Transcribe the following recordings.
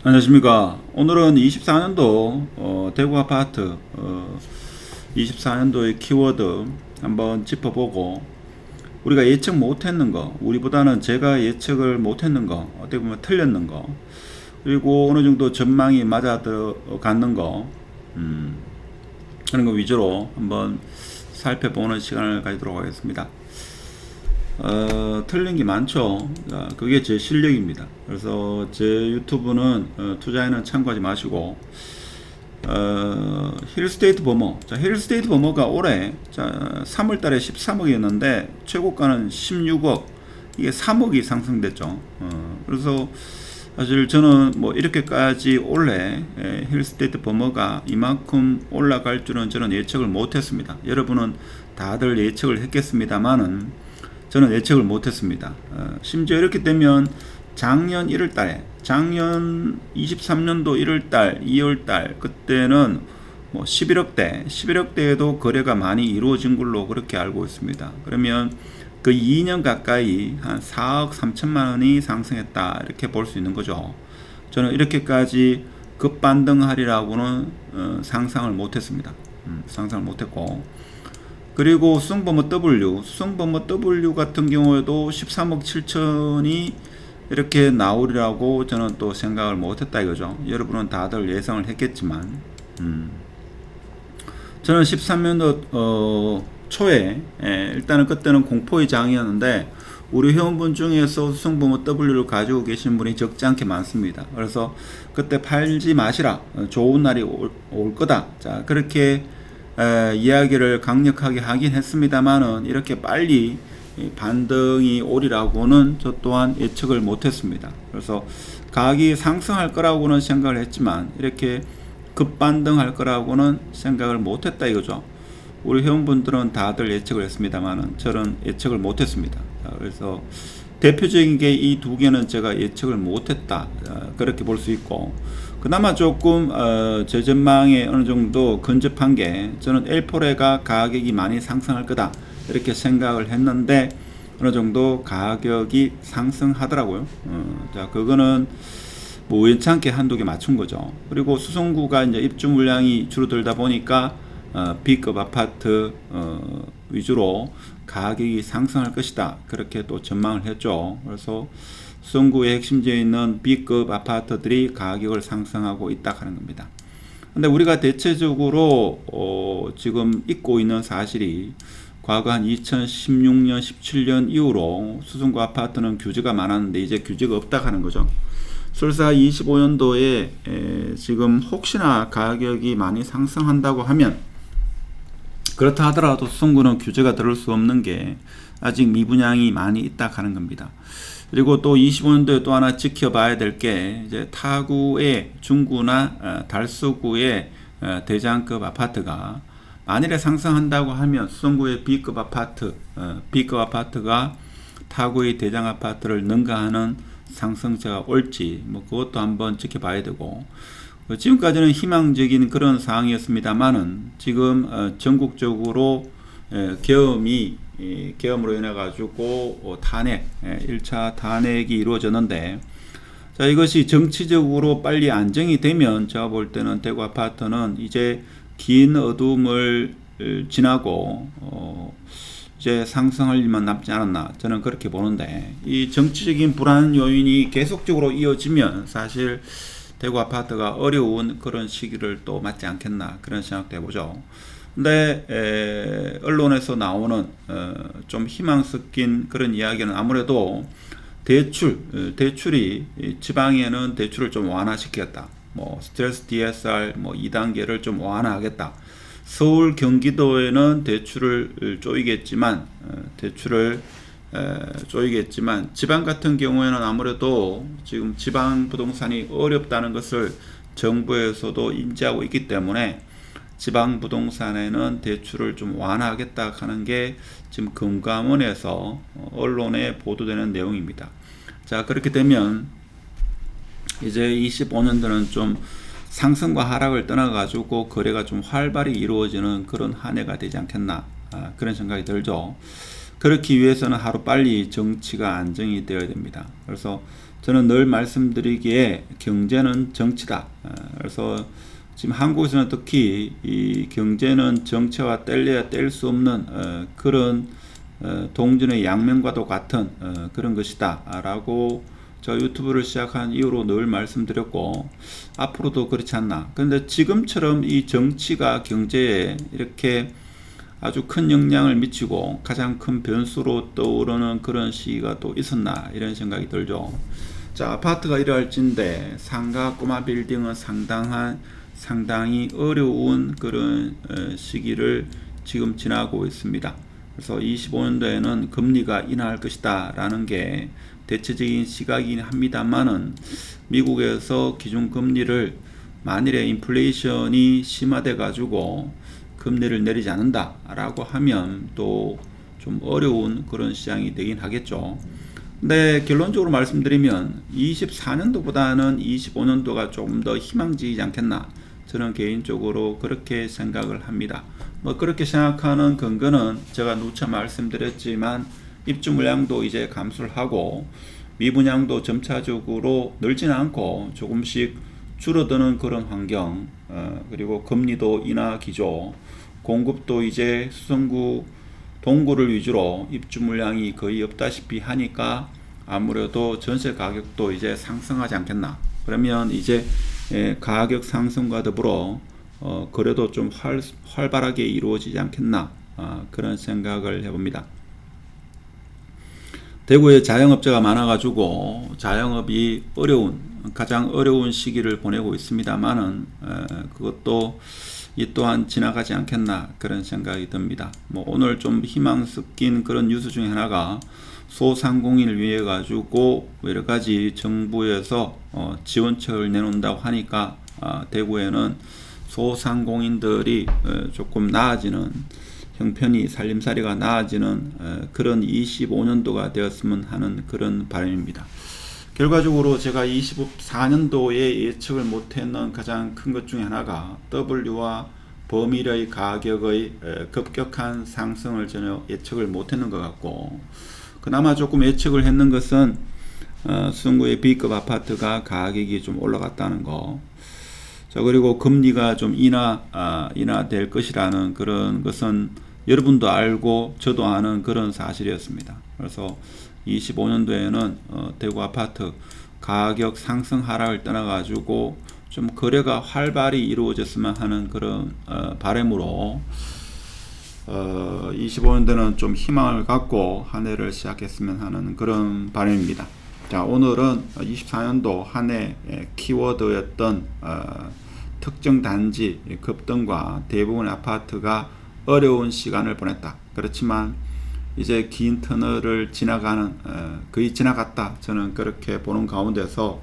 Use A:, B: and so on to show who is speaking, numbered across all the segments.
A: 안녕하십니까. 오늘은 24년도 대구 아파트 24년도의 키워드 한번 짚어보고, 우리가 예측 못했는 거, 우리보다는 제가 예측을 못했는 거, 어떻게 보면 틀렸는 거, 그리고 어느 정도 전망이 맞아 들어갔는 거, 그런 거 위주로 한번 살펴보는 시간을 가지도록 하겠습니다. 틀린 게 많죠. 그게 제 실력입니다. 그래서 제 유튜브는 투자에는 참고하지 마시고, 힐스테이트 버머. 자, 힐스테이트 버머가 올해 3월 달에 13억이었는데 최고가는 16억. 이게 3억이 상승됐죠. 그래서 사실 저는 뭐 이렇게까지 올해 힐스테이트 버머가 이만큼 올라갈 줄은 저는 예측을 못했습니다. 여러분은 다들 예측을 했겠습니다만은 저는 예측을 못했습니다. 심지어 이렇게 되면 작년 1월달에, 작년 23년도 1월달, 2월달 그때는 뭐 11억대에도 거래가 많이 이루어진 걸로 그렇게 알고 있습니다. 그러면 그 2년 가까이 한 4억 3천만 원이 상승했다, 이렇게 볼 수 있는 거죠. 저는 이렇게까지 급반등하리라고는 상상을 못했습니다. 상상을 못했고, 그리고 수성버머 W 같은 경우에도 13억 7천이 이렇게 나오리라고 저는 또 생각을 못했다 이거죠. 여러분은 다들 예상을 했겠지만, 저는 13년도 초에 일단은 그때는 공포의 장이었는데, 우리 회원분 중에서 수성버머 W를 가지고 계신 분이 적지 않게 많습니다. 그래서 그때 팔지 마시라, 좋은 날이 올 거다, 자 그렇게 이야기를 강력하게 하긴 했습니다만은, 이렇게 빨리 반등이 오리라고는 저 또한 예측을 못했습니다. 그래서 가격이 상승할 거라고는 생각을 했지만 이렇게 급반등할 거라고는 생각을 못했다 이거죠. 우리 회원분들은 다들 예측을 했습니다만은 저는 예측을 못했습니다. 그래서 대표적인 게 이 두 개는 제가 예측을 못했다, 그렇게 볼 수 있고, 그나마 조금 제 전망에 어느 정도 근접한 게, 저는 엘포레가 가격이 많이 상승할 거다 이렇게 생각을 했는데 어느 정도 가격이 상승하더라고요. 자, 그거는 뭐 우연찮게 한두 개 맞춘 거죠. 그리고 수성구가 이제 입주 물량이 줄어들다 보니까 B급 아파트 위주로 가격이 상승할 것이다, 그렇게 또 전망을 했죠. 그래서 수성구의 핵심지에 있는 B급 아파트들이 가격을 상승하고 있다 하는 겁니다. 근데 우리가 대체적으로 지금 잊고 있는 사실이, 과거 한 2016년 17년 이후로 수성구 아파트는 규제가 많았는데 이제 규제가 없다 하는 거죠. 설사 25년도에 지금 혹시나 가격이 많이 상승한다고 하면, 그렇다 하더라도 수성구는 규제가 들을 수 없는 게 아직 미분양이 많이 있다 하는 겁니다. 그리고 또 25년도에 또 하나 지켜봐야 될 게, 이제 타구의 중구나 달서구의 대장급 아파트가 만일에 상승한다고 하면 수성구의 B급 아파트가 타구의 대장 아파트를 능가하는 상승세가 올지, 뭐 그것도 한번 지켜봐야 되고, 지금까지는 희망적인 그런 상황이었습니다만은 지금 전국적으로 계엄으로 인해 가지고 탄핵, 1차 탄핵이 이루어졌는데, 자 이것이 정치적으로 빨리 안정이 되면 제가 볼 때는 대구 아파트는 이제 긴 어둠을 지나고 이제 상승할 일만 남지 않았나, 저는 그렇게 보는데, 이 정치적인 불안 요인이 계속적으로 이어지면 사실 대구 아파트가 어려운 그런 시기를 또 맞지 않겠나, 그런 생각도 해보죠. 근데 언론에서 나오는 좀 희망 섞인 그런 이야기는 아무래도 대출이 지방에는 대출을 좀 완화시켰다, 뭐 스트레스 DSR 뭐 2단계를 좀 완화하겠다, 서울 경기도에는 대출을 쪼이겠지만 지방 같은 경우에는 아무래도 지금 지방 부동산이 어렵다는 것을 정부에서도 인지하고 있기 때문에 지방 부동산에는 대출을 좀 완화하겠다 하는 게 지금 금감원에서 언론에 보도되는 내용입니다. 자, 그렇게 되면 이제 25년도는 좀 상승과 하락을 떠나가지고 거래가 좀 활발히 이루어지는 그런 한 해가 되지 않겠나, 그런 생각이 들죠. 그렇기 위해서는 하루빨리 정치가 안정이 되어야 됩니다. 그래서 저는 늘 말씀드리기에 경제는 정치다. 그래서 지금 한국에서는 특히 이 경제는 정치와 뗄래야 뗄 수 없는 그런 동전의 양면과도 같은 그런 것이다 라고 저 유튜브를 시작한 이후로 늘 말씀드렸고 앞으로도 그렇지 않나. 그런데 지금처럼 이 정치가 경제에 이렇게 아주 큰 영향을 미치고 가장 큰 변수로 떠오르는 그런 시기가 또 있었나 이런 생각이 들죠. 자, 아파트가 이러할진데 상가 꼬마 빌딩은 상당히 어려운 그런 시기를 지금 지나고 있습니다. 그래서 25년도에는 금리가 인하할 것이다 라는 게 대체적인 시각이긴 합니다만은 미국에서 기준금리를 만일에 인플레이션이 심화돼 가지고 금리를 내리지 않는다 라고 하면 또 좀 어려운 그런 시장이 되긴 하겠죠. 근데 결론적으로 말씀드리면 24년도보다는 25년도가 조금 더 희망지이지 않겠나, 저는 개인적으로 그렇게 생각을 합니다. 뭐 그렇게 생각하는 근거는 제가 누차 말씀드렸지만 입주 물량도 이제 감소를 하고 미분양도 점차적으로 늘지는 않고 조금씩 줄어드는 그런 환경, 그리고 금리도 인하 기조, 공급도 이제 수성구 동구를 위주로 입주 물량이 거의 없다시피 하니까 아무래도 전세 가격도 이제 상승하지 않겠나. 그러면 이제 가격 상승과 더불어 거래도 좀 활발하게 이루어지지 않겠나, 그런 생각을 해봅니다. 대구에 자영업자가 많아가지고 자영업이 가장 어려운 시기를 보내고 있습니다만은 그것도 이 또한 지나가지 않겠나 그런 생각이 듭니다. 뭐 오늘 좀 희망 섞인 그런 뉴스 중에 하나가 소상공인을 위해 가지고 여러 가지 정부에서 지원책을 내놓는다고 하니까 대구에는 소상공인들이 조금 나아지는 형편이, 살림살이가 나아지는 그런 25년도가 되었으면 하는 그런 바람입니다. 결과적으로 제가 24년도에 예측을 못했는 가장 큰 것 중에 하나가 W와 범일의 가격의 급격한 상승을 전혀 예측을 못했는 것 같고, 그나마 조금 예측을 했는 것은 수성구의 B급 아파트가 가격이 좀 올라갔다는 거, 자, 그리고 금리가 좀 인하될 것이라는 그런 것은 여러분도 알고 저도 아는 그런 사실이었습니다. 그래서 25년도에는 대구 아파트 가격 상승 하락을 떠나가지고 좀 거래가 활발히 이루어졌으면 하는 그런 바람으로 25년도는 좀 희망을 갖고 한 해를 시작했으면 하는 그런 바람입니다. 자, 오늘은 24년도 한 해 키워드였던 특정 단지 급등과 대부분의 아파트가 어려운 시간을 보냈다. 그렇지만 이제 긴 터널을 거의 지나갔다. 저는 그렇게 보는 가운데서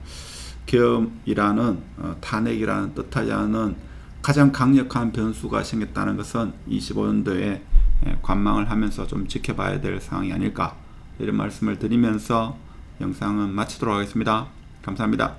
A: 계엄이라는 탄핵이라는 뜻하지 않은 가장 강력한 변수가 생겼다는 것은 25년도에 관망을 하면서 좀 지켜봐야 될 상황이 아닐까, 이런 말씀을 드리면서 영상은 마치도록 하겠습니다. 감사합니다.